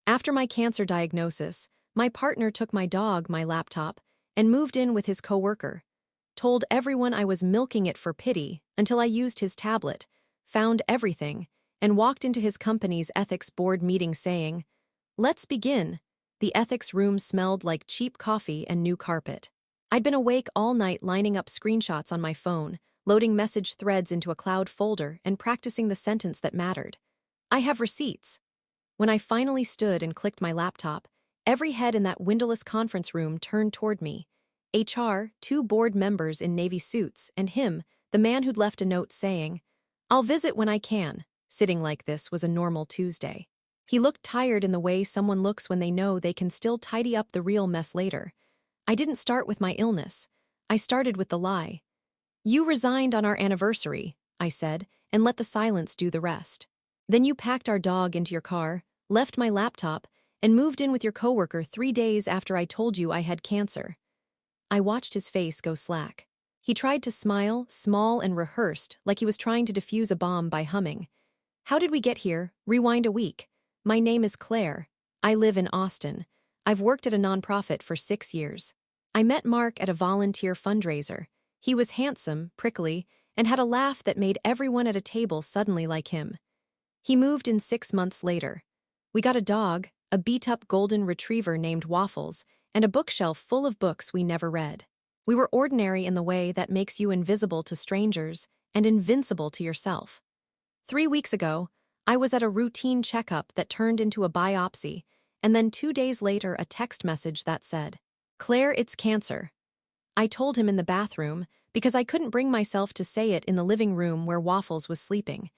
After my cancer diagnosis, my partner took my dog, my laptop, and moved in with his coworker. Told everyone I was milking it for pity until I used his tablet, found everything, and walked into his company's ethics board meeting saying, "Let's begin." The ethics room smelled like cheap coffee and new carpet. I'd been awake all night lining up screenshots on my phone, loading message threads into a cloud folder, and practicing the sentence that mattered. "I have receipts." When I finally stood and clicked my laptop, every head in that windowless conference room turned toward me. HR, two board members in navy suits, and him, the man who'd left a note saying, "I'll visit when I can." Sitting like this was a normal Tuesday. He looked tired in the way someone looks when they know they can still tidy up the real mess later. I didn't start with my illness. I started with the lie. "You resigned on our anniversary," I said, and let the silence do the rest. "Then you packed our dog into your car, left my laptop, and moved in with your coworker 3 days after I told you I had cancer." I watched his face go slack. He tried to smile, small and rehearsed, like he was trying to defuse a bomb by humming. "How did we get here? Rewind a week. My name is Claire. I live in Austin. I've worked at a nonprofit for 6 years. I met Mark at a volunteer fundraiser. He was handsome, prickly, and had a laugh that made everyone at a table suddenly like him. He moved in 6 months later. We got a dog, a beat-up golden retriever named Waffles, and a bookshelf full of books we never read. We were ordinary in the way that makes you invisible to strangers and invincible to yourself. 3 weeks ago, I was at a routine checkup that turned into a biopsy, and then 2 days later a text message that said, "Claire, it's cancer." I told him in the bathroom because I couldn't bring myself to say it in the living room where Waffles was sleeping.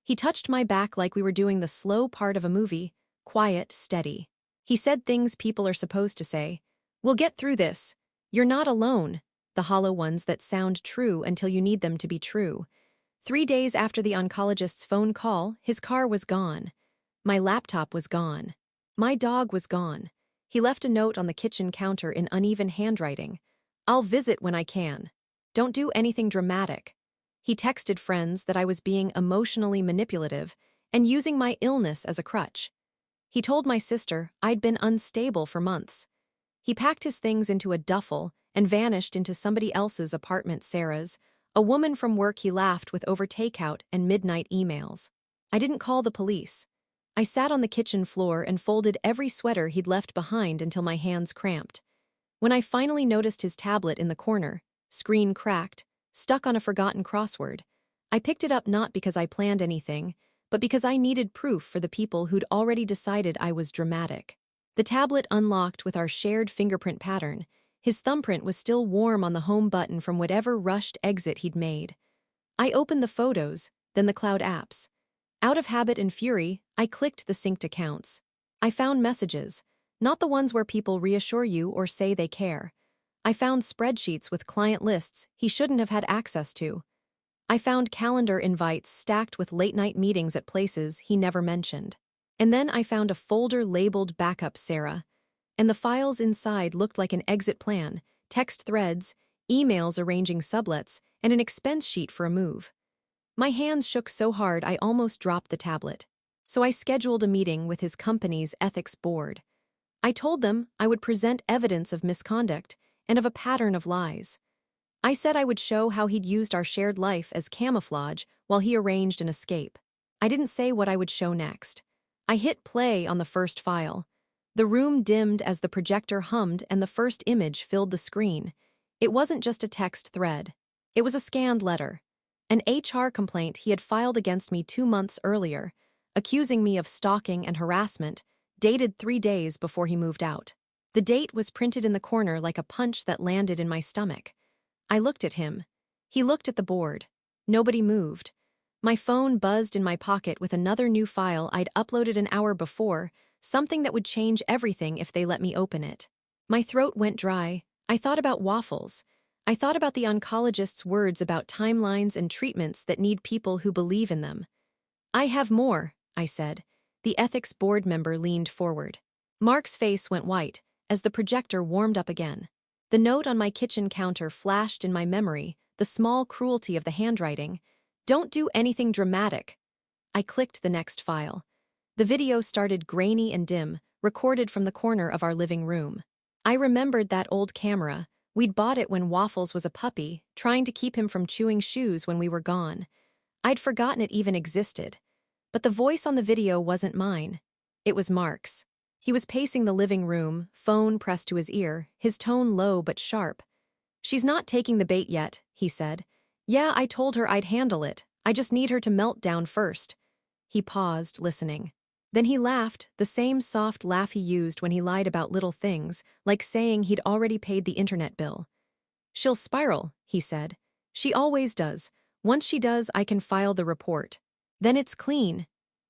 He touched my back like we were doing the slow part of a movie, quiet, steady. He said things people are supposed to say. "We'll get through this. You're not alone." The hollow ones that sound true until you need them to be true. 3 days after the oncologist's phone call, his car was gone. My laptop was gone. My dog was gone. He left a note on the kitchen counter in uneven handwriting. "I'll visit when I can. Don't do anything dramatic." He texted friends that I was being emotionally manipulative and using my illness as a crutch. He told my sister I'd been unstable for months. He packed his things into a duffel and vanished into somebody else's apartment, Sarah's, a woman from work he laughed with over takeout and midnight emails. I didn't call the police. I sat on the kitchen floor and folded every sweater he'd left behind until my hands cramped. When I finally noticed his tablet in the corner, screen cracked, stuck on a forgotten crossword, I picked it up not because I planned anything, but because I needed proof for the people who'd already decided I was dramatic. The tablet unlocked with our shared fingerprint pattern. His thumbprint was still warm on the home button from whatever rushed exit he'd made. I opened the photos, then the cloud apps. Out of habit and fury, I clicked the synced accounts. I found messages, not the ones where people reassure you or say they care. I found spreadsheets with client lists he shouldn't have had access to. I found calendar invites stacked with late-night meetings at places he never mentioned. And then I found a folder labeled Backup Sarah, and the files inside looked like an exit plan, text threads, emails arranging sublets, and an expense sheet for a move. My hands shook so hard I almost dropped the tablet. So I scheduled a meeting with his company's ethics board. I told them I would present evidence of misconduct and of a pattern of lies. I said I would show how he'd used our shared life as camouflage while he arranged an escape. I didn't say what I would show next. I hit play on the first file. The room dimmed as the projector hummed and the first image filled the screen. It wasn't just a text thread. It was a scanned letter. An HR complaint he had filed against me 2 months earlier, accusing me of stalking and harassment, dated 3 days before he moved out. The date was printed in the corner like a punch that landed in my stomach. I looked at him. He looked at the board. Nobody moved. My phone buzzed in my pocket with another new file I'd uploaded an hour before, something that would change everything if they let me open it. My throat went dry. I thought about Waffles. I thought about the oncologist's words about timelines and treatments that need people who believe in them. "I have more," I said. The ethics board member leaned forward. Mark's face went white as the projector warmed up again. The note on my kitchen counter flashed in my memory, the small cruelty of the handwriting. "Don't do anything dramatic." I clicked the next file. The video started grainy and dim, recorded from the corner of our living room. I remembered that old camera. We'd bought it when Waffles was a puppy, trying to keep him from chewing shoes when we were gone. I'd forgotten it even existed. But the voice on the video wasn't mine. It was Mark's. He was pacing the living room, phone pressed to his ear, his tone low but sharp. "She's not taking the bait yet," he said. "Yeah, I told her I'd handle it. I just need her to melt down first." He paused, listening. Then he laughed, the same soft laugh he used when he lied about little things, like saying he'd already paid the internet bill. "She'll spiral," he said. "She always does. Once she does, I can file the report. Then it's clean."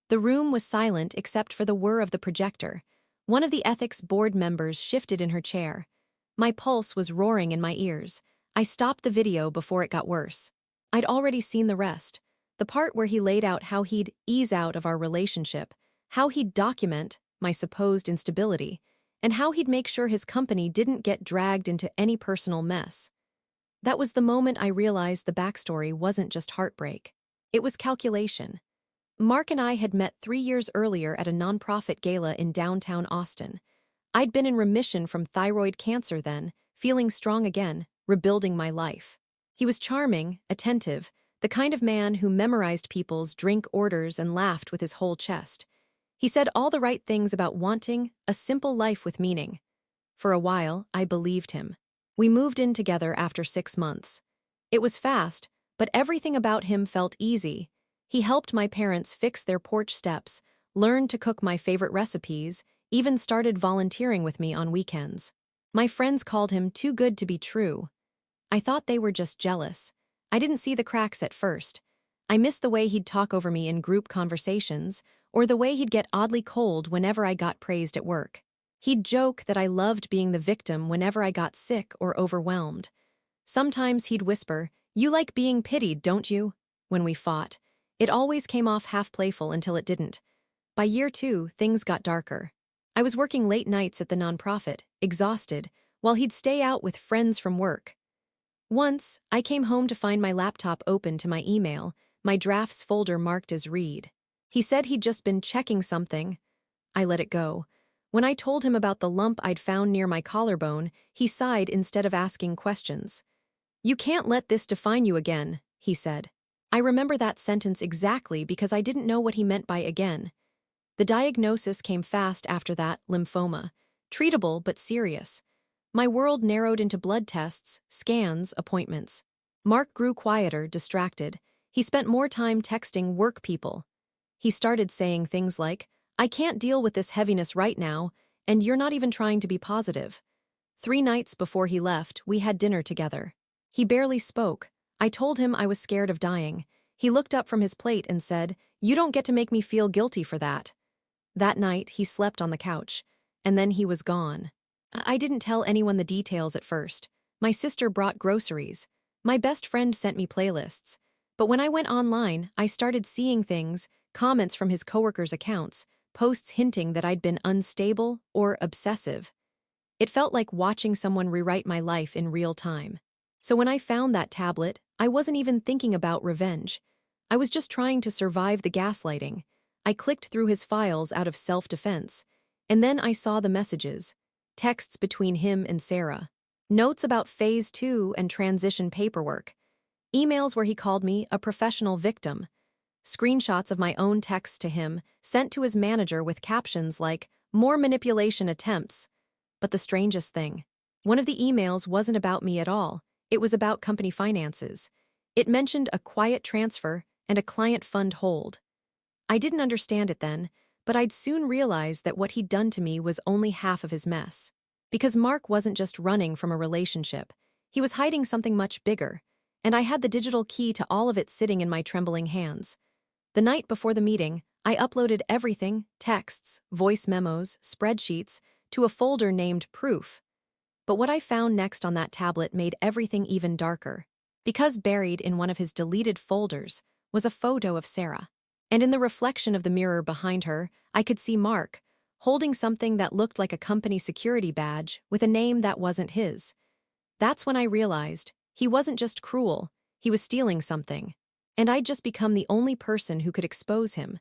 The room was silent except for the whir of the projector. One of the ethics board members shifted in her chair. My pulse was roaring in my ears. I stopped the video before it got worse. I'd already seen the rest. The part where he laid out how he'd ease out of our relationship, how he'd document my supposed instability, and how he'd make sure his company didn't get dragged into any personal mess. That was the moment I realized the backstory wasn't just heartbreak. It was calculation. Mark and I had met 3 years earlier at a nonprofit gala in downtown Austin. I'd been in remission from thyroid cancer then, feeling strong again, rebuilding my life. He was charming, attentive, the kind of man who memorized people's drink orders and laughed with his whole chest. He said all the right things about wanting a simple life with meaning. For a while, I believed him. We moved in together after 6 months. It was fast, but everything about him felt easy. He helped my parents fix their porch steps, learned to cook my favorite recipes, even started volunteering with me on weekends. My friends called him too good to be true. I thought they were just jealous. I didn't see the cracks at first. I missed the way he'd talk over me in group conversations, or the way he'd get oddly cold whenever I got praised at work. He'd joke that I loved being the victim whenever I got sick or overwhelmed. Sometimes he'd whisper, "You like being pitied, don't you?" when we fought. It always came off half playful until it didn't. By year 2, things got darker. I was working late nights at the nonprofit, exhausted, while he'd stay out with friends from work. Once, I came home to find my laptop open to my email, my drafts folder marked as read. He said he'd just been checking something. I let it go. When I told him about the lump I'd found near my collarbone, he sighed instead of asking questions. "You can't let this define you again," he said. I remember that sentence exactly because I didn't know what he meant by again. The diagnosis came fast after that, lymphoma. Treatable but serious. My world narrowed into blood tests, scans, appointments. Mark grew quieter, distracted. He spent more time texting work people. He started saying things like, "I can't deal with this heaviness right now, and you're not even trying to be positive." 3 nights before he left, we had dinner together. He barely spoke. I told him I was scared of dying. He looked up from his plate and said, "You don't get to make me feel guilty for that." That night, he slept on the couch, and then he was gone. I didn't tell anyone the details at first. My sister brought groceries. My best friend sent me playlists. But when I went online, I started seeing things, comments from his coworkers' accounts, posts hinting that I'd been unstable or obsessive. It felt like watching someone rewrite my life in real time. So when I found that tablet, I wasn't even thinking about revenge. I was just trying to survive the gaslighting. I clicked through his files out of self-defense, and then I saw the messages, texts between him and Sarah, notes about phase 2 and transition paperwork, emails where he called me a professional victim, screenshots of my own texts to him sent to his manager with captions like, "More manipulation attempts." But the strangest thing, one of the emails wasn't about me at all. It was about company finances. It mentioned a quiet transfer and a client fund hold. I didn't understand it then, but I'd soon realize that what he'd done to me was only half of his mess. Because Mark wasn't just running from a relationship. He was hiding something much bigger, and I had the digital key to all of it sitting in my trembling hands. The night before the meeting, I uploaded everything, texts, voice memos, spreadsheets, to a folder named Proof. But what I found next on that tablet made everything even darker. Because buried in one of his deleted folders was a photo of Sarah. And in the reflection of the mirror behind her, I could see Mark, holding something that looked like a company security badge with a name that wasn't his. That's when I realized he wasn't just cruel, he was stealing something. And I'd just become the only person who could expose him.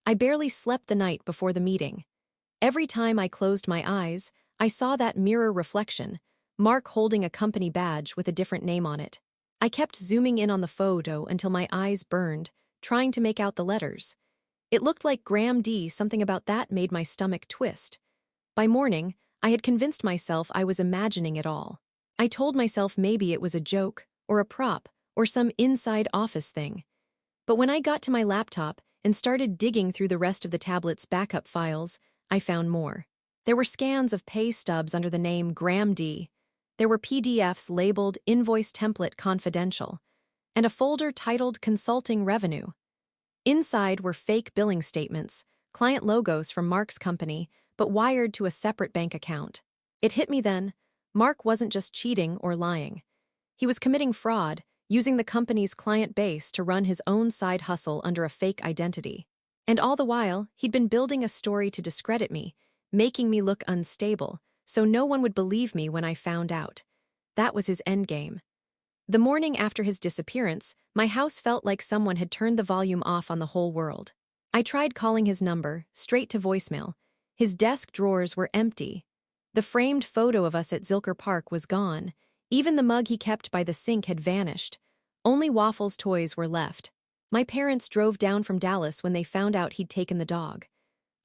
I barely slept the night before the meeting. Every time I closed my eyes, I saw that mirror reflection, Mark holding a company badge with a different name on it. I kept zooming in on the photo until my eyes burned, trying to make out the letters. It looked like Graham D. Something about that made my stomach twist. By morning, I had convinced myself I was imagining it all. I told myself maybe it was a joke, or a prop, or some inside office thing. But when I got to my laptop and started digging through the rest of the tablet's backup files, I found more. There were scans of pay stubs under the name Graham D. There were PDFs labeled Invoice Template Confidential, and a folder titled Consulting Revenue. Inside were fake billing statements, client logos from Mark's company, but wired to a separate bank account. It hit me then, Mark wasn't just cheating or lying. He was committing fraud, using the company's client base to run his own side hustle under a fake identity. And all the while, he'd been building a story to discredit me, making me look unstable, so no one would believe me when I found out. That was his endgame. The morning after his disappearance, my house felt like someone had turned the volume off on the whole world. I tried calling his number, straight to voicemail. His desk drawers were empty. The framed photo of us at Zilker Park was gone. Even the mug he kept by the sink had vanished. Only Waffles' toys were left. My parents drove down from Dallas when they found out he'd taken the dog.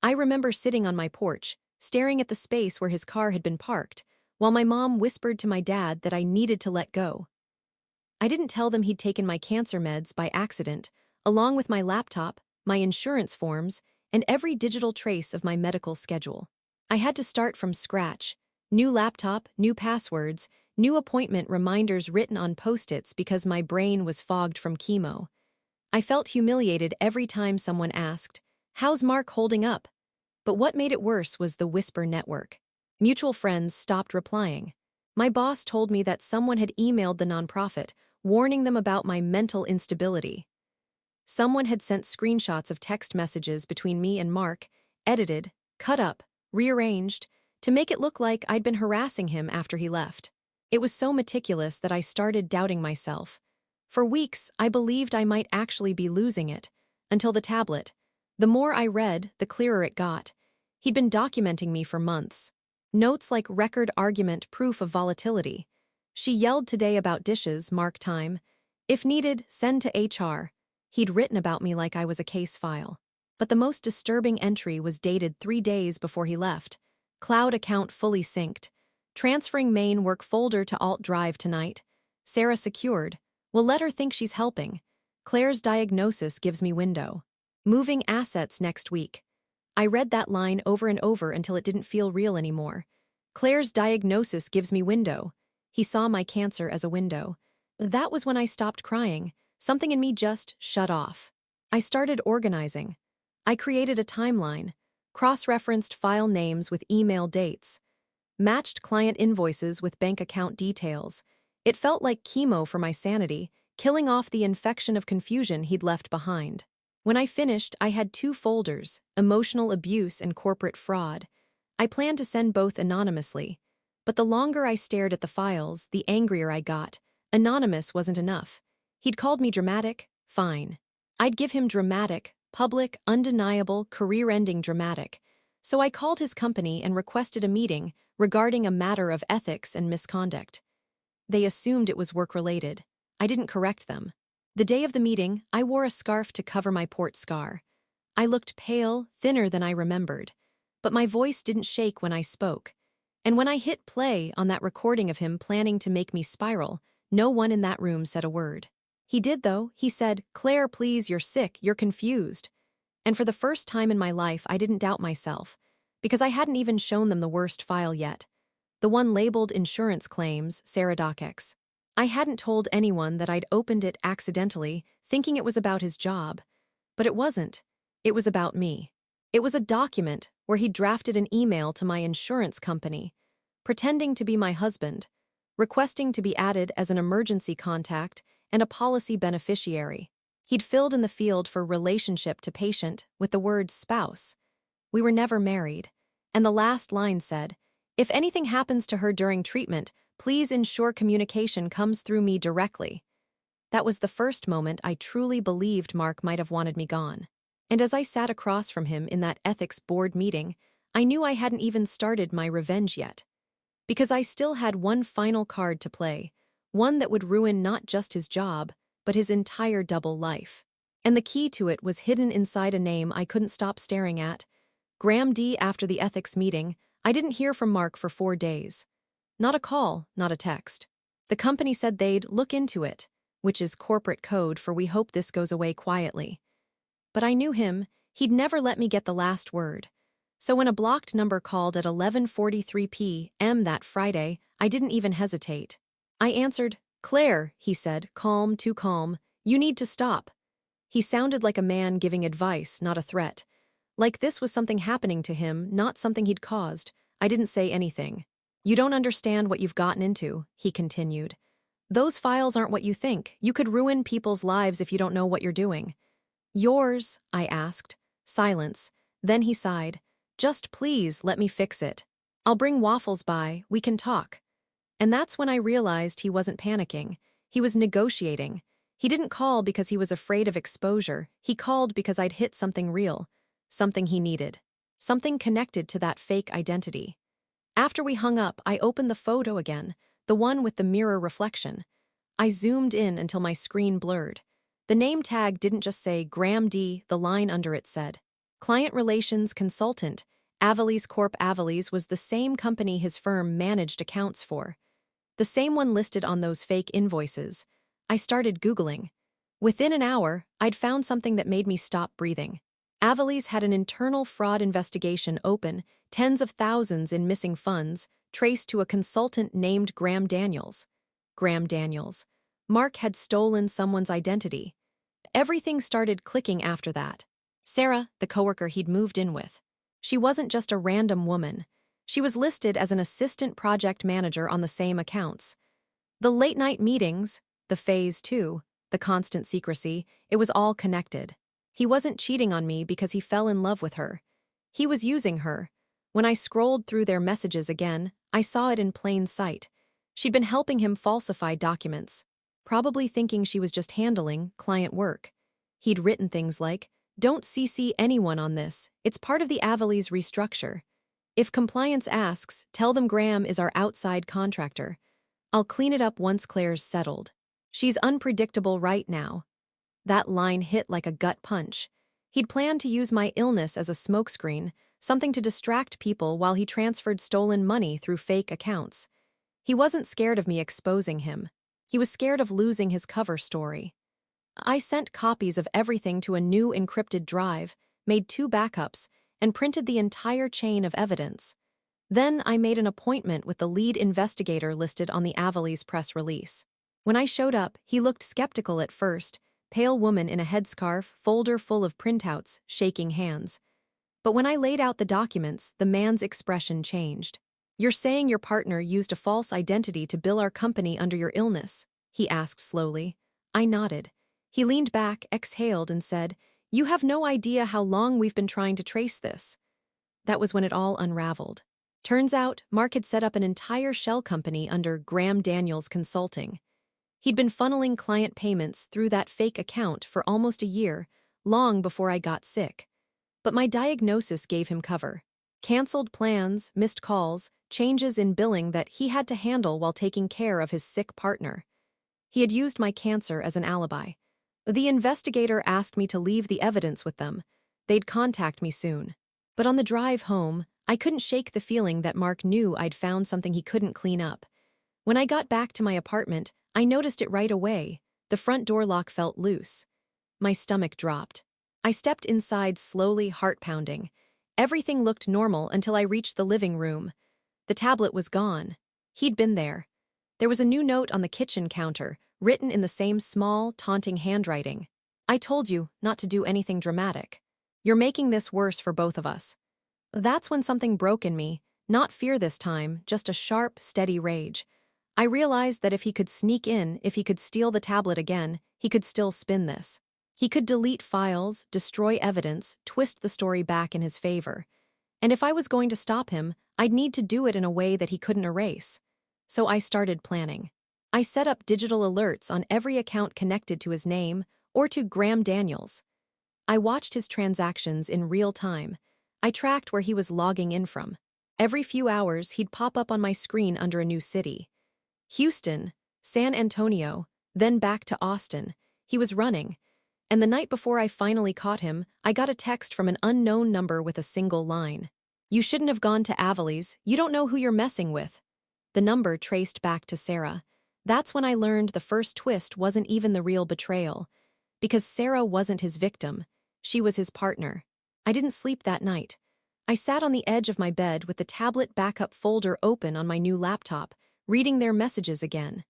I remember sitting on my porch, staring at the space where his car had been parked, while my mom whispered to my dad that I needed to let go. I didn't tell them he'd taken my cancer meds by accident, along with my laptop, my insurance forms, and every digital trace of my medical schedule. I had to start from scratch. New laptop, new passwords, new appointment reminders written on Post-its because my brain was fogged from chemo. I felt humiliated every time someone asked, "How's Mark holding up?" But what made it worse was the whisper network. Mutual friends stopped replying. My boss told me that someone had emailed the nonprofit, warning them about my mental instability. Someone had sent screenshots of text messages between me and Mark, edited, cut up, rearranged, to make it look like I'd been harassing him after he left. It was so meticulous that I started doubting myself. For weeks, I believed I might actually be losing it, until the tablet. The more I read, the clearer it got. He'd been documenting me for months. Notes like record argument proof of volatility. She yelled today about dishes, mark time. If needed, send to HR. He'd written about me like I was a case file. But the most disturbing entry was dated 3 days before he left. Cloud account fully synced. Transferring main work folder to alt drive tonight. Sarah secured. We'll let her think she's helping. Claire's diagnosis gives me window. Moving assets next week. I read that line over and over until it didn't feel real anymore. Claire's diagnosis gives me window. He saw my cancer as a window. That was when I stopped crying. Something in me just shut off. I started organizing. I created a timeline, cross-referenced file names with email dates, matched client invoices with bank account details. It felt like chemo for my sanity, killing off the infection of confusion he'd left behind. When I finished, I had 2 folders, emotional abuse and corporate fraud. I planned to send both anonymously, but the longer I stared at the files, the angrier I got. Anonymous wasn't enough. He'd called me dramatic, fine. I'd give him dramatic, public, undeniable, career-ending dramatic. So I called his company and requested a meeting regarding a matter of ethics and misconduct. They assumed it was work-related. I didn't correct them. The day of the meeting, I wore a scarf to cover my port scar. I looked pale, thinner than I remembered. But my voice didn't shake when I spoke. And when I hit play on that recording of him planning to make me spiral, no one in that room said a word. He did, though. He said, "Claire, please, you're sick, you're confused." And for the first time in my life, I didn't doubt myself, because I hadn't even shown them the worst file yet. The one labeled insurance claims, Sarah DocX. I hadn't told anyone that I'd opened it accidentally, thinking it was about his job. But it wasn't. It was about me. It was a document where he drafted an email to my insurance company, pretending to be my husband, requesting to be added as an emergency contact and a policy beneficiary. He'd filled in the field for relationship to patient with the word spouse. We were never married. And the last line said, "If anything happens to her during treatment, please ensure communication comes through me directly." That was the first moment I truly believed Mark might have wanted me gone. And as I sat across from him in that ethics board meeting, I knew I hadn't even started my revenge yet. Because I still had one final card to play, one that would ruin not just his job, but his entire double life. And the key to it was hidden inside a name I couldn't stop staring at. Graham D. After the ethics meeting, I didn't hear from Mark for 4 days. Not a call, not a text. The company said they'd look into it, which is corporate code for we hope this goes away quietly. But I knew him, he'd never let me get the last word. So when a blocked number called at 11:43 p.m. that Friday, I didn't even hesitate. I answered, "Claire," he said, calm, too calm, "you need to stop." He sounded like a man giving advice, not a threat. Like this was something happening to him, not something he'd caused. I didn't say anything. "You don't understand what you've gotten into," he continued. "Those files aren't what you think. You could ruin people's lives if you don't know what you're doing." "Yours?" I asked. Silence. Then he sighed. "Just please let me fix it. I'll bring waffles by, we can talk." And that's when I realized he wasn't panicking. He was negotiating. He didn't call because he was afraid of exposure. He called because I'd hit something real. Something he needed. Something connected to that fake identity. After we hung up, I opened the photo again, the one with the mirror reflection. I zoomed in until my screen blurred. The name tag didn't just say Graham D., the line under it said, Client Relations Consultant, Avalese Corp. Avalese was the same company his firm managed accounts for. The same one listed on those fake invoices. I started Googling. Within an hour, I'd found something that made me stop breathing. Avalese had an internal fraud investigation open, tens of thousands in missing funds, traced to a consultant named Graham Daniels. Graham Daniels. Mark had stolen someone's identity. Everything started clicking after that. Sarah, the coworker he'd moved in with. She wasn't just a random woman. She was listed as an assistant project manager on the same accounts. The late-night meetings, the phase 2, the constant secrecy, it was all connected. He wasn't cheating on me because he fell in love with her. He was using her. When I scrolled through their messages again, I saw it in plain sight. She'd been helping him falsify documents, probably thinking she was just handling client work. He'd written things like, "Don't CC anyone on this. It's part of the Avalese restructure. If compliance asks, tell them Graham is our outside contractor. I'll clean it up once Claire's settled. She's unpredictable right now." That line hit like a gut punch. He'd planned to use my illness as a smokescreen, something to distract people while he transferred stolen money through fake accounts. He wasn't scared of me exposing him. He was scared of losing his cover story. I sent copies of everything to a new encrypted drive, made 2 backups, and printed the entire chain of evidence. Then I made an appointment with the lead investigator listed on the Avalese press release. When I showed up, he looked skeptical at first, pale woman in a headscarf, folder full of printouts, shaking hands. But when I laid out the documents, the man's expression changed. "You're saying your partner used a false identity to bill our company under your illness?" he asked slowly. I nodded. He leaned back, exhaled, and said, "You have no idea how long we've been trying to trace this." That was when it all unraveled. Turns out, Mark had set up an entire shell company under Graham Daniels Consulting. He'd been funneling client payments through that fake account for almost a year, long before I got sick. But my diagnosis gave him cover. Cancelled plans, missed calls, changes in billing that he had to handle while taking care of his sick partner. He had used my cancer as an alibi. The investigator asked me to leave the evidence with them. They'd contact me soon. But on the drive home, I couldn't shake the feeling that Mark knew I'd found something he couldn't clean up. When I got back to my apartment, I noticed it right away. The front door lock felt loose. My stomach dropped. I stepped inside slowly, heart pounding. Everything looked normal until I reached the living room. The tablet was gone. He'd been there. There was a new note on the kitchen counter, written in the same small, taunting handwriting. "I told you not to do anything dramatic. You're making this worse for both of us." That's when something broke in me, not fear this time, just a sharp, steady rage. I realized that if he could sneak in, if he could steal the tablet again, he could still spin this. He could delete files, destroy evidence, twist the story back in his favor. And if I was going to stop him, I'd need to do it in a way that he couldn't erase. So I started planning. I set up digital alerts on every account connected to his name or to Graham Daniels. I watched his transactions in real time. I tracked where he was logging in from. Every few hours, he'd pop up on my screen under a new city. Houston, San Antonio, then back to Austin. He was running. And the night before I finally caught him, I got a text from an unknown number with a single line. "You shouldn't have gone to Avali's. You don't know who you're messing with." The number traced back to Sarah. That's when I learned the first twist wasn't even the real betrayal. Because Sarah wasn't his victim. She was his partner. I didn't sleep that night. I sat on the edge of my bed with the tablet backup folder open on my new laptop, reading their messages again.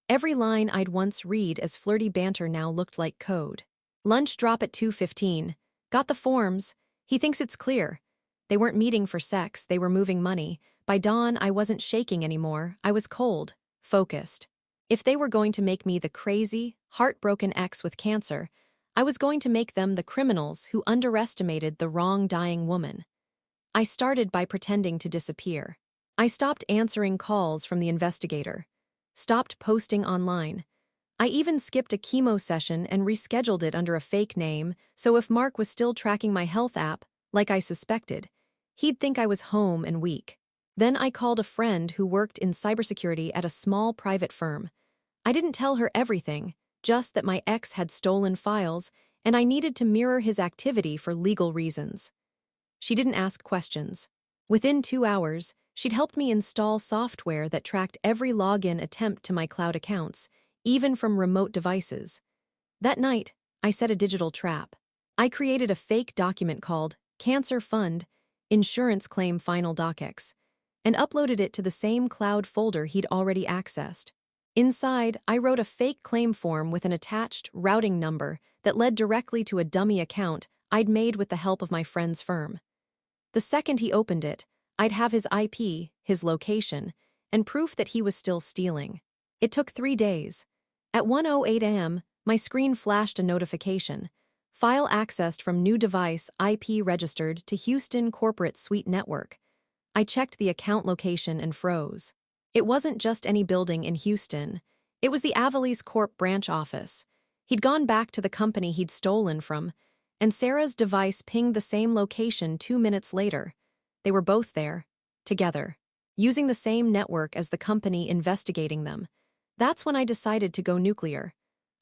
Every line I'd once read as flirty banter now looked like code. "Lunch drop at 2:15. Got the forms. He thinks it's clear." They weren't meeting for sex, they were moving money. By dawn, I wasn't shaking anymore. I was cold, focused. If they were going to make me the crazy, heartbroken ex with cancer, I was going to make them the criminals who underestimated the wrong dying woman. I started by pretending to disappear. I stopped answering calls from the investigator. Stopped posting online. I even skipped a chemo session and rescheduled it under a fake name, so if Mark was still tracking my health app, like I suspected, he'd think I was home and weak. Then I called a friend who worked in cybersecurity at a small private firm. I didn't tell her everything, just that my ex had stolen files, and I needed to mirror his activity for legal reasons. She didn't ask questions. Within 2 hours, she'd helped me install software that tracked every login attempt to my cloud accounts, even from remote devices. That night, I set a digital trap. I created a fake document called Cancer Fund, Insurance Claim Final Docx, and uploaded it to the same cloud folder he'd already accessed. Inside, I wrote a fake claim form with an attached routing number that led directly to a dummy account I'd made with the help of my friend's firm. The second he opened it, I'd have his IP, his location, and proof that he was still stealing. It took 3 days. At 1:08 a.m., my screen flashed a notification. File accessed from new device IP registered to Houston Corporate Suite Network. I checked the account location and froze. It wasn't just any building in Houston. It was the Avali's Corp branch office. He'd gone back to the company he'd stolen from, and Sarah's device pinged the same location 2 minutes later. They were both there, together, using the same network as the company investigating them. That's when I decided to go nuclear.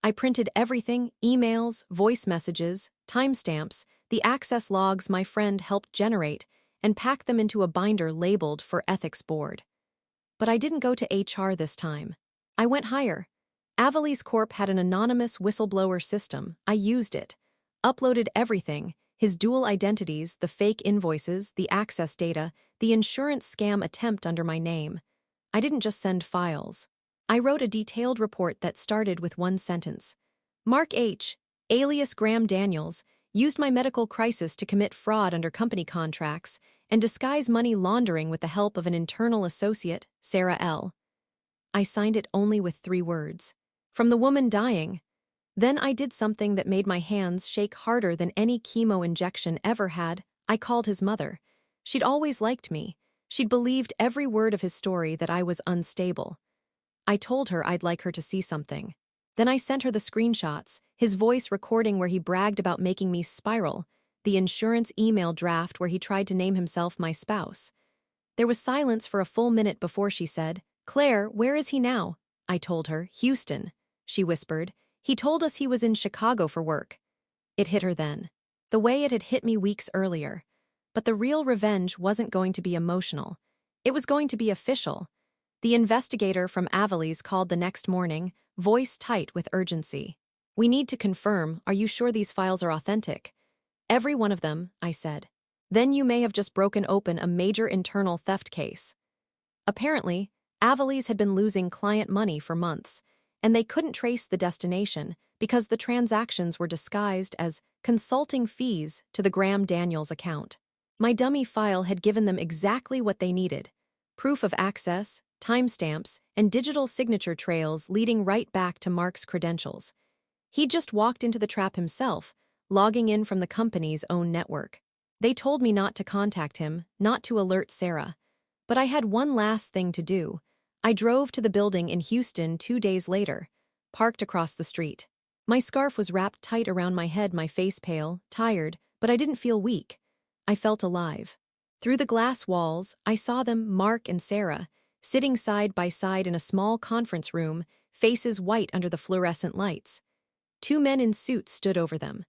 I printed everything, emails, voice messages, timestamps, the access logs my friend helped generate, and packed them into a binder labeled for Ethics Board. But I didn't go to HR this time. I went higher. Avali's Corp had an anonymous whistleblower system. I used it. Uploaded everything, his dual identities, the fake invoices, the access data, the insurance scam attempt under my name. I didn't just send files. I wrote a detailed report that started with one sentence. Mark H., alias Graham Daniels, used my medical crisis to commit fraud under company contracts and disguise money laundering with the help of an internal associate, Sarah L. I signed it only with 3 words. From the woman dying. Then I did something that made my hands shake harder than any chemo injection ever had. I called his mother. She'd always liked me. She'd believed every word of his story that I was unstable. I told her I'd like her to see something. Then I sent her the screenshots, his voice recording where he bragged about making me spiral, the insurance email draft where he tried to name himself my spouse. There was silence for a full minute before she said, "Claire, where is he now?" I told her, "Houston," she whispered. "He told us he was in Chicago for work." It hit her then, the way it had hit me weeks earlier. But the real revenge wasn't going to be emotional. It was going to be official. The investigator from Avali's called the next morning, voice tight with urgency. "We need to confirm, are you sure these files are authentic?" "Every one of them," I said. "Then you may have just broken open a major internal theft case." Apparently, Avali's had been losing client money for months, and they couldn't trace the destination because the transactions were disguised as consulting fees to the Graham Daniels account. My dummy file had given them exactly what they needed: proof of access, timestamps, and digital signature trails leading right back to Mark's credentials. He'd just walked into the trap himself, logging in from the company's own network. They told me not to contact him, not to alert Sarah. But I had one last thing to do. I drove to the building in Houston 2 days later, parked across the street. My scarf was wrapped tight around my head, my face pale, tired, but I didn't feel weak. I felt alive. Through the glass walls, I saw them, Mark and Sarah, sitting side by side in a small conference room, faces white under the fluorescent lights. Two men in suits stood over them.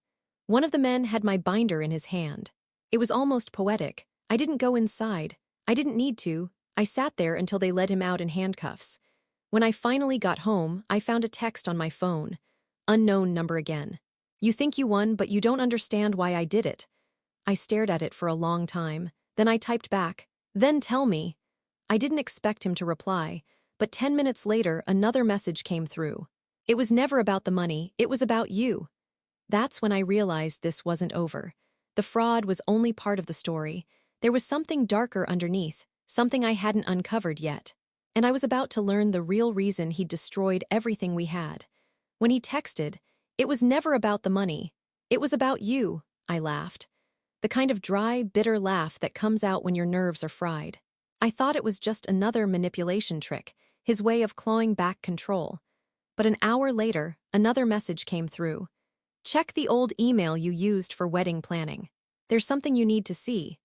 One of the men had my binder in his hand. It was almost poetic. I didn't go inside. I didn't need to. I sat there until they led him out in handcuffs. When I finally got home, I found a text on my phone. Unknown number again. You think you won, but you don't understand why I did it. I stared at it for a long time. Then I typed back, "Then tell me." I didn't expect him to reply, but 10 minutes later, another message came through. It was never about the money, it was about you. That's when I realized this wasn't over. The fraud was only part of the story. There was something darker underneath, something I hadn't uncovered yet. And I was about to learn the real reason he'd destroyed everything we had. When he texted, "It was never about the money. It was about you," I laughed. The kind of dry, bitter laugh that comes out when your nerves are fried. I thought it was just another manipulation trick, his way of clawing back control. But an hour later, another message came through. "Check the old email you used for wedding planning. There's something you need to see."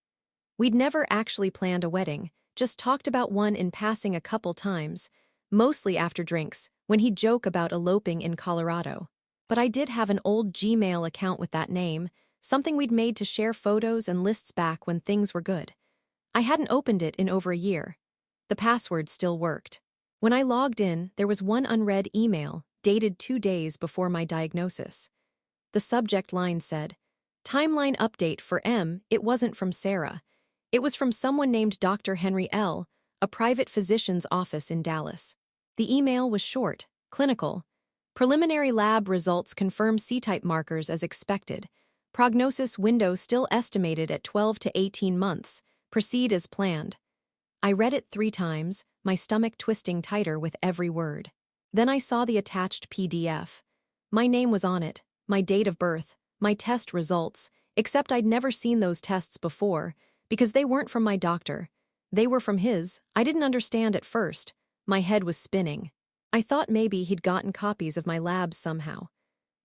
We'd never actually planned a wedding, just talked about one in passing a couple times, mostly after drinks, when he'd joke about eloping in Colorado. But I did have an old Gmail account with that name, something we'd made to share photos and lists back when things were good. I hadn't opened it in over a year. The password still worked. When I logged in, there was one unread email, dated 2 days before my diagnosis. The subject line said, "Timeline update for M." It wasn't from Sarah. It was from someone named Dr. Henry L., a private physician's office in Dallas. The email was short, clinical. Preliminary lab results confirm C-type markers as expected. Prognosis window still estimated at 12 to 18 months. Proceed as planned. I read it 3 times, my stomach twisting tighter with every word. Then I saw the attached PDF. My name was on it, my date of birth, my test results, except I'd never seen those tests before, because they weren't from my doctor. They were from his. I didn't understand at first. My head was spinning. I thought maybe he'd gotten copies of my labs somehow.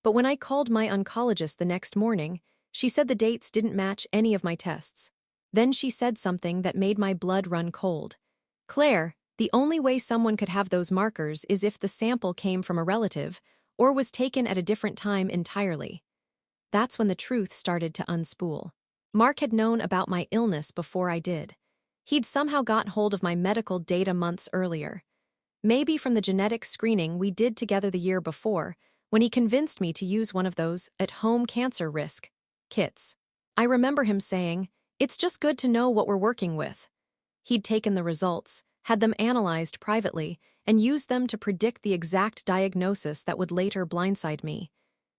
But when I called my oncologist the next morning, she said the dates didn't match any of my tests. Then she said something that made my blood run cold. "Claire, the only way someone could have those markers is if the sample came from a relative or was taken at a different time entirely." That's when the truth started to unspool. Mark had known about my illness before I did. He'd somehow got hold of my medical data months earlier. Maybe from the genetic screening we did together the year before, when he convinced me to use one of those at-home cancer risk kits. I remember him saying, "It's just good to know what we're working with." He'd taken the results, had them analyzed privately, and used them to predict the exact diagnosis that would later blindside me.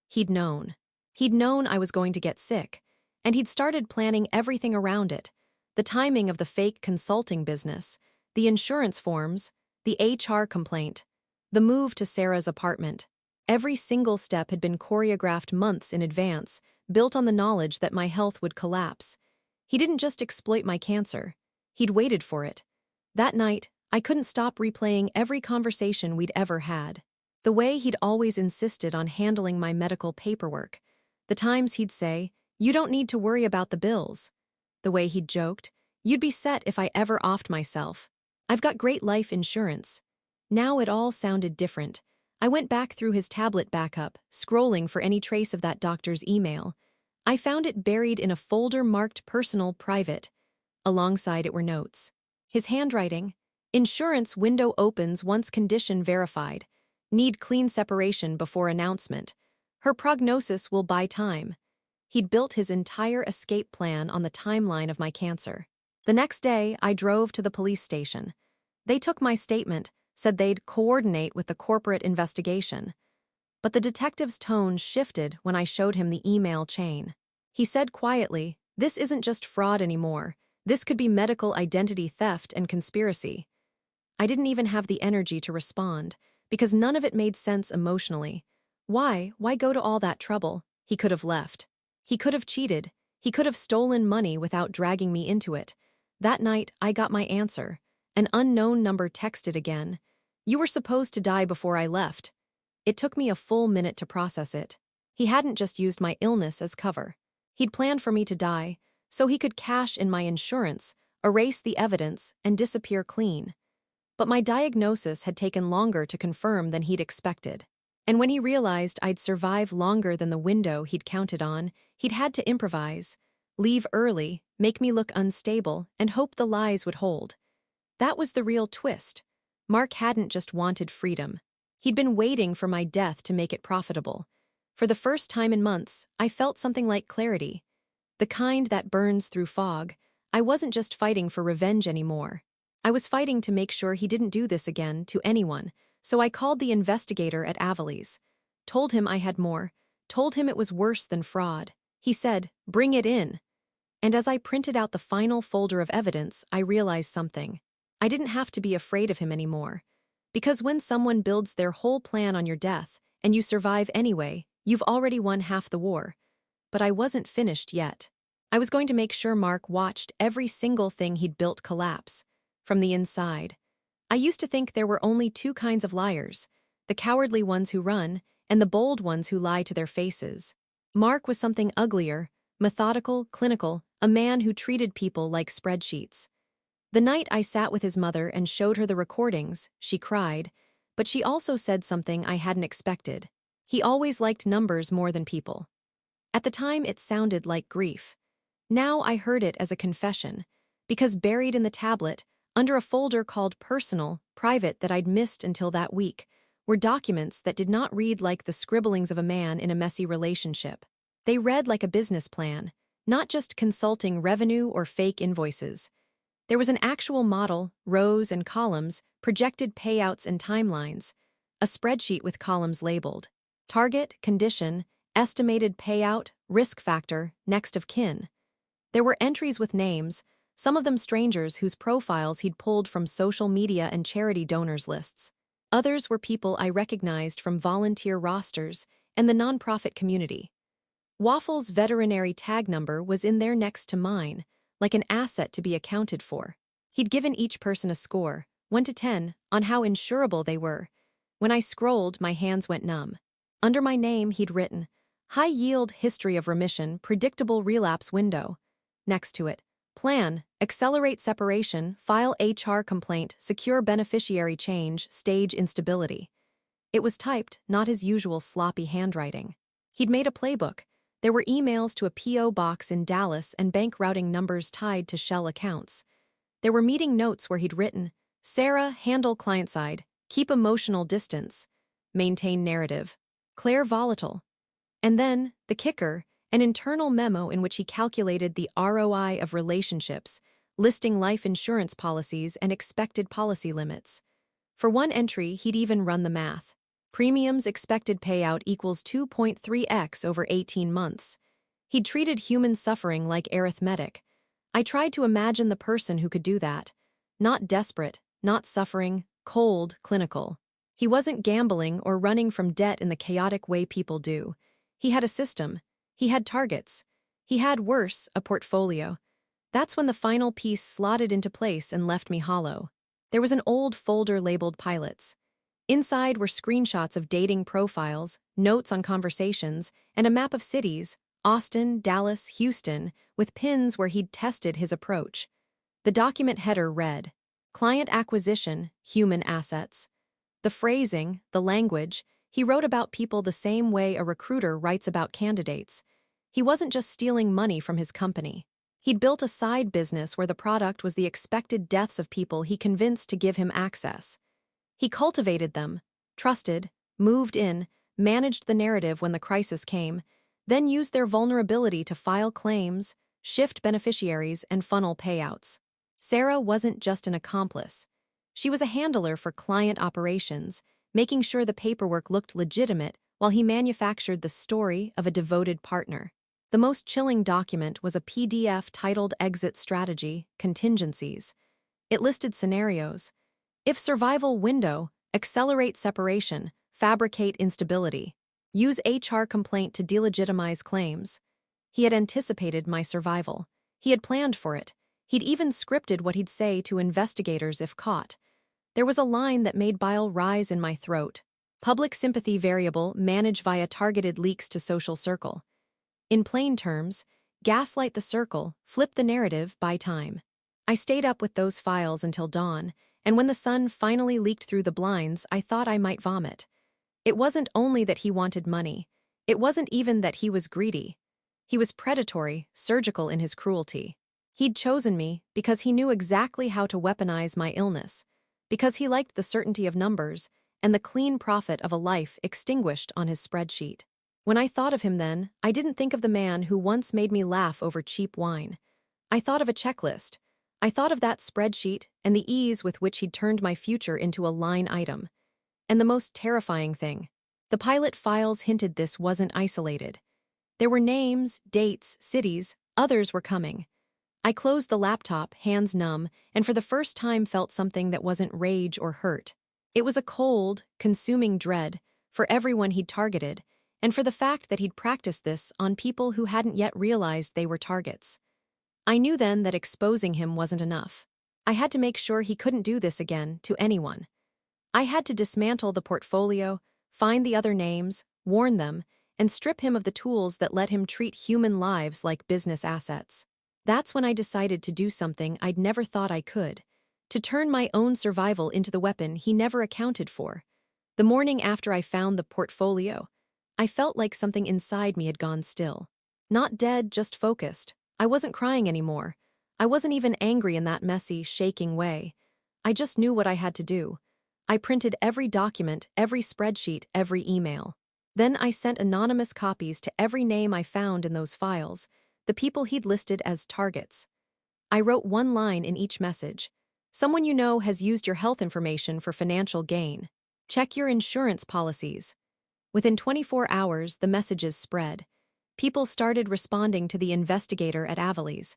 He'd known. He'd known I was going to get sick, and he'd started planning everything around it. The timing of the fake consulting business, the insurance forms, the HR complaint, the move to Sarah's apartment. Every single step had been choreographed months in advance, built on the knowledge that my health would collapse. He didn't just exploit my cancer. He'd waited for it. That night, I couldn't stop replaying every conversation we'd ever had. The way he'd always insisted on handling my medical paperwork. The times he'd say, "You don't need to worry about the bills." The way he'd joked, "You'd be set if I ever offed myself. I've got great life insurance." Now it all sounded different. I went back through his tablet backup, scrolling for any trace of that doctor's email. I found it buried in a folder marked Personal Private. Alongside it were notes. His handwriting: "Insurance window opens once condition verified. Need clean separation before announcement. Her prognosis will buy time." He'd built his entire escape plan on the timeline of my cancer. The next day, I drove to the police station. They took my statement, said they'd coordinate with the corporate investigation. But the detective's tone shifted when I showed him the email chain. He said quietly, "This isn't just fraud anymore. This could be medical identity theft and conspiracy." I didn't even have the energy to respond, because none of it made sense emotionally. Why go to all that trouble? He could have left. He could have cheated. He could have stolen money without dragging me into it. That night, I got my answer. An unknown number texted again. "You were supposed to die before I left." It took me a full minute to process it. He hadn't just used my illness as cover. He'd planned for me to die, so he could cash in my insurance, erase the evidence, and disappear clean. But my diagnosis had taken longer to confirm than he'd expected. And when he realized I'd survive longer than the window he'd counted on, he'd had to improvise, leave early, make me look unstable, and hope the lies would hold. That was the real twist. Mark hadn't just wanted freedom. He'd been waiting for my death to make it profitable. For the first time in months, I felt something like clarity. The kind that burns through fog. I wasn't just fighting for revenge anymore. I was fighting to make sure he didn't do this again to anyone, so I called the investigator at Avalie's. Told him I had more. Told him it was worse than fraud. He said, "Bring it in." And as I printed out the final folder of evidence, I realized something. I didn't have to be afraid of him anymore. Because when someone builds their whole plan on your death, and you survive anyway, you've already won half the war. But I wasn't finished yet. I was going to make sure Mark watched every single thing he'd built collapse, from the inside. I used to think there were only two kinds of liars, the cowardly ones who run, and the bold ones who lie to their faces. Mark was something uglier, methodical, clinical, a man who treated people like spreadsheets. The night I sat with his mother and showed her the recordings, she cried, but she also said something I hadn't expected. He always liked numbers more than people. At the time, it sounded like grief. Now I heard it as a confession, because buried in the tablet, under a folder called Personal, Private that I'd missed until that week, were documents that did not read like the scribblings of a man in a messy relationship. They read like a business plan, not just consulting revenue or fake invoices. There was an actual model, rows and columns, projected payouts and timelines, a spreadsheet with columns labeled target, condition, estimated payout, risk factor, next of kin. There were entries with names, some of them strangers whose profiles he'd pulled from social media and charity donors lists. Others were people I recognized from volunteer rosters and the nonprofit community. Waffle's veterinary tag number was in there next to mine, like an asset to be accounted for. He'd given each person a score, 1 to 10, on how insurable they were. When I scrolled, my hands went numb. Under my name, he'd written, high-yield history of remission, predictable relapse window. Next to it, plan, accelerate separation, file HR complaint, secure beneficiary change, stage instability. It was typed, not his usual sloppy handwriting. He'd made a playbook. There were emails to a P.O. box in Dallas and bank routing numbers tied to shell accounts. There were meeting notes where he'd written, Sarah, handle client side, keep emotional distance, maintain narrative, Claire volatile. And then, the kicker, an internal memo in which he calculated the ROI of relationships, listing life insurance policies and expected policy limits. For one entry, he'd even run the math. Premiums expected payout equals 2.3x over 18 months. He'd treated human suffering like arithmetic. I tried to imagine the person who could do that. Not desperate, not suffering, cold, clinical. He wasn't gambling or running from debt in the chaotic way people do. He had a system. He had targets. He had, worse, a portfolio. That's when the final piece slotted into place and left me hollow. There was an old folder labeled Pilots. Inside were screenshots of dating profiles, notes on conversations, and a map of cities, Austin, Dallas, Houston, with pins where he'd tested his approach. The document header read, Client acquisition, human assets. The phrasing, the language, he wrote about people the same way a recruiter writes about candidates. He wasn't just stealing money from his company. He'd built a side business where the product was the expected deaths of people he convinced to give him access. He cultivated them, trusted, moved in, managed the narrative when the crisis came, then used their vulnerability to file claims, shift beneficiaries, and funnel payouts. Sarah wasn't just an accomplice. She was a handler for client operations, making sure the paperwork looked legitimate while he manufactured the story of a devoted partner. The most chilling document was a PDF titled Exit Strategy, Contingencies. It listed scenarios. If survival window, accelerate separation, fabricate instability. Use HR complaint to delegitimize claims. He had anticipated my survival. He had planned for it. He'd even scripted what he'd say to investigators if caught. There was a line that made bile rise in my throat. Public sympathy variable manage via targeted leaks to social circle. In plain terms, gaslight the circle, flip the narrative, buy time. I stayed up with those files until dawn, and when the sun finally leaked through the blinds, I thought I might vomit. It wasn't only that he wanted money. It wasn't even that he was greedy. He was predatory, surgical in his cruelty. He'd chosen me because he knew exactly how to weaponize my illness, because he liked the certainty of numbers and the clean profit of a life extinguished on his spreadsheet. When I thought of him then, I didn't think of the man who once made me laugh over cheap wine. I thought of a checklist. I thought of that spreadsheet and the ease with which he'd turned my future into a line item. And the most terrifying thing, the pilot files hinted this wasn't isolated. There were names, dates, cities, others were coming. I closed the laptop, hands numb, and for the first time felt something that wasn't rage or hurt. It was a cold, consuming dread for everyone he'd targeted, and for the fact that he'd practiced this on people who hadn't yet realized they were targets. I knew then that exposing him wasn't enough. I had to make sure he couldn't do this again to anyone. I had to dismantle the portfolio, find the other names, warn them, and strip him of the tools that let him treat human lives like business assets. That's when I decided to do something I'd never thought I could, to turn my own survival into the weapon he never accounted for. The morning after I found the portfolio, I felt like something inside me had gone still. Not dead, just focused. I wasn't crying anymore. I wasn't even angry in that messy, shaking way. I just knew what I had to do. I printed every document, every spreadsheet, every email. Then I sent anonymous copies to every name I found in those files, the people he'd listed as targets. I wrote one line in each message. Someone you know has used your health information for financial gain. Check your insurance policies. Within 24 hours, the messages spread. People started responding to the investigator at Avalie's.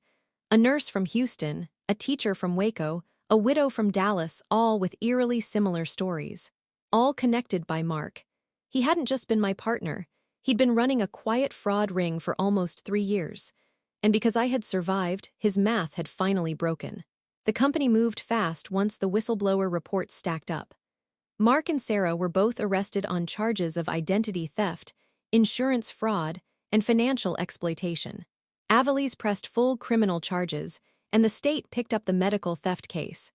A nurse from Houston, a teacher from Waco, a widow from Dallas, all with eerily similar stories. All connected by Mark. He hadn't just been my partner. He'd been running a quiet fraud ring for almost 3 years. And because I had survived, his math had finally broken. The company moved fast once the whistleblower reports stacked up. Mark and Sarah were both arrested on charges of identity theft, insurance fraud, and financial exploitation. Avalie's pressed full criminal charges, and the state picked up the medical theft case.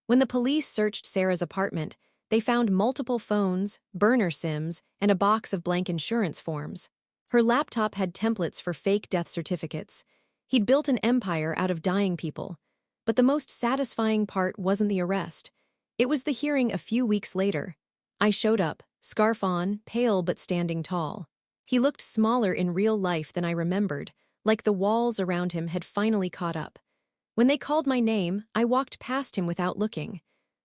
When the police searched Sarah's apartment, they found multiple phones, burner SIMs, and a box of blank insurance forms. Her laptop had templates for fake death certificates. He'd built an empire out of dying people. But the most satisfying part wasn't the arrest. It was the hearing a few weeks later. I showed up, scarf on, pale but standing tall. He looked smaller in real life than I remembered, like the walls around him had finally caught up. When they called my name, I walked past him without looking.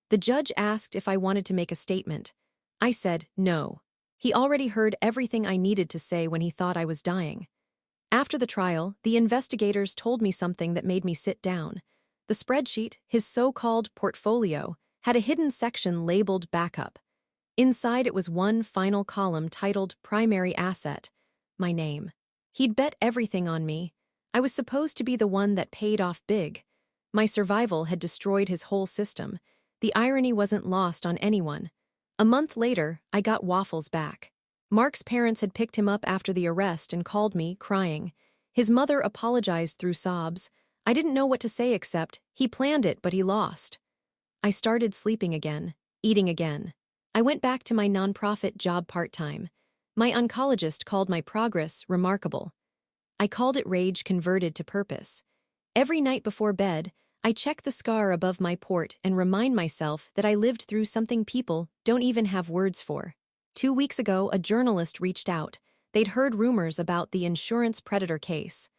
The judge asked if I wanted to make a statement. I said no. He already heard everything I needed to say when he thought I was dying. After the trial, the investigators told me something that made me sit down. The spreadsheet, his so-called portfolio, had a hidden section labeled backup. Inside it was one final column titled Primary Asset, my name. He'd bet everything on me. I was supposed to be the one that paid off big. My survival had destroyed his whole system. The irony wasn't lost on anyone. A month later, I got Waffles back. Mark's parents had picked him up after the arrest and called me, crying. His mother apologized through sobs. I didn't know what to say except, he planned it, but he lost. I started sleeping again, eating again. I went back to my nonprofit job part-time. My oncologist called my progress remarkable. I called it rage converted to purpose. Every night before bed, I check the scar above my port and remind myself that I lived through something people don't even have words for. 2 weeks ago, a journalist reached out. They'd heard rumors about the insurance predator case.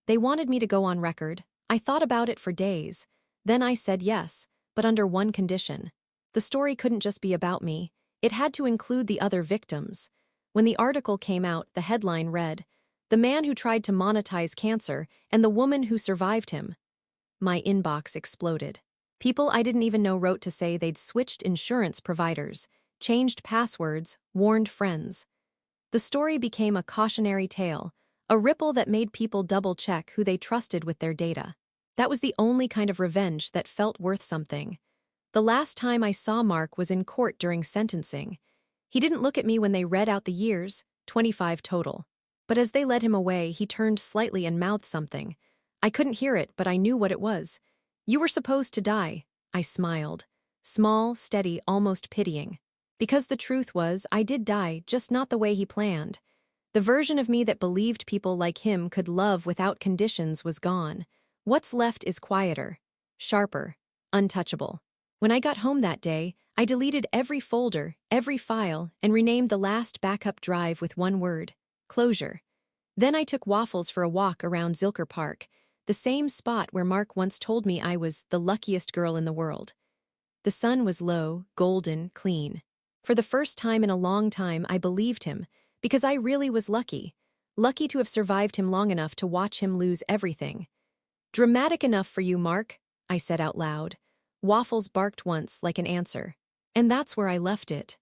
They wanted me to go on record. I thought about it for days. Then I said yes, but under one condition. The story couldn't just be about me. It had to include the other victims. When the article came out, the headline read, "The man who tried to monetize cancer and the woman who survived him." My inbox exploded. People I didn't even know wrote to say they'd switched insurance providers, changed passwords, warned friends. The story became a cautionary tale, a ripple that made people double-check who they trusted with their data. That was the only kind of revenge that felt worth something. The last time I saw Mark was in court during sentencing. He didn't look at me when they read out the years, 25 total. But as they led him away, he turned slightly and mouthed something. I couldn't hear it, but I knew what it was. You were supposed to die. I smiled. Small, steady, almost pitying. Because the truth was, I did die, just not the way he planned. The version of me that believed people like him could love without conditions was gone. What's left is quieter, sharper, untouchable. When I got home that day, I deleted every folder, every file, and renamed the last backup drive with one word: closure. Then I took Waffles for a walk around Zilker Park, the same spot where Mark once told me I was the luckiest girl in the world. The sun was low, golden, clean. For the first time in a long time, I believed him, because I really was lucky. Lucky to have survived him long enough to watch him lose everything. Dramatic enough for you, Mark, I said out loud. Waffles barked once like an answer. And that's where I left it.